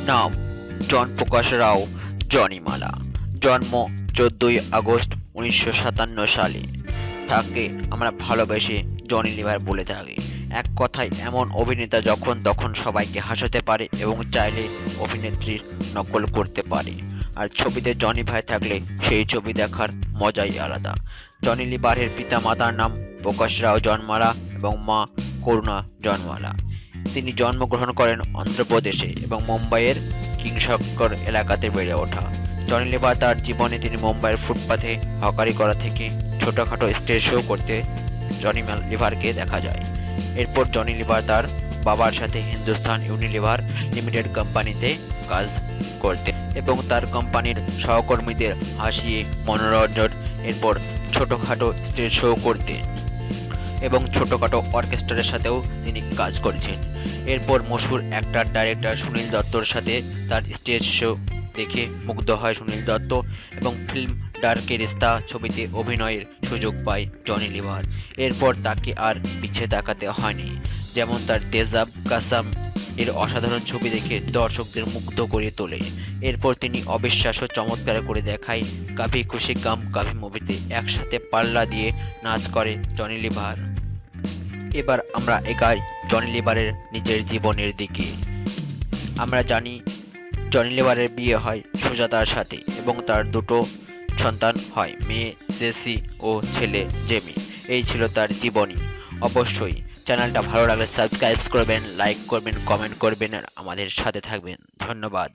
নাম জন প্রকাশ রাও, জনি মালা। জন্ম 14ই আগস্ট 1957 সালে। তাকে আমরা ভালোবেসে জনি লিভার বলে থাকি। এক কথায় এমন অভিনেতা যখন তখন সবাইকে হাসাতে পারে এবং চাইলে অভিনেত্রীর নকল করতে পারে। আর ছবিতে জনি ভাই থাকলে সেই ছবি দেখার মজাই আলাদা। জনি লিভারের পিতা মাতার নাম প্রকাশ রাও জনমালা এবং মা করুণা জনমালা। তিনি জন্মগ্রহণ করেন অন্ধ্রপ্রদেশে এবং মুম্বাইয়ের কিংশক্কর এলাকাতে বেড়ে ওঠা। জনি লিভার তার জীবনে তিনি মুম্বাইয়ের ফুটপাথে হকারি করা থেকে ছোটখাটো স্টেজ শো করতে লিভারকে দেখা যায়। এরপর জনি লিভার তার বাবার সাথে হিন্দুস্তান ইউনিলিভার লিমিটেড কোম্পানিতে কাজ করতে এবং তার কোম্পানির সহকর্মীদের হাসিয়ে মনোরঞ্জন, এরপর ছোটখাটো স্টেজ শো করতে এবং ছোটখাটো অর্কেস্ট্রার সাথেও তিনি কাজ করেছেন। এরপর মশহুর অ্যাক্টর ডাইরেক্টর সুনীল দত্তর সাথে তার স্টেজ শো দেখে মুগ্ধ হয় সুনীল দত্ত এবং ফিল্ম ডার্কে রিস্তা ছবিতে অভিনয়ের সুযোগ পায় জনি লিভার। এরপর তাকে আর পিছে তাকাতে হয়নি, যেমন তার তেজাব কাসাম এর অসাধারণ ছবি দেখে দর্শকদের মুগ্ধ করে তোলে। এরপর তিনি অবিশ্বাস্য চমৎকার করে দেখায় কাভি খুশি গাম কাভি মুভিতে একসাথে পাল্লা দিয়ে নাচ করে জনি লিভার। এবার আমরা এগাই জনি লিভারের নিজের জীবনের দিকে। আমরা জানি জনি লিভারের বিয়ে হয় সুজাতার সাথে এবং তার দুটো সন্তান হয়, মেয়ে জেসি ও ছেলে জেমি। এই ছিল তার জীবনী। অবশ্যই চ্যানেলটা ভালো লাগলে সাবস্ক্রাইব করবেন, লাইক করবেন, কমেন্ট করবেন আর আমাদের সাথে থাকবেন। ধন্যবাদ।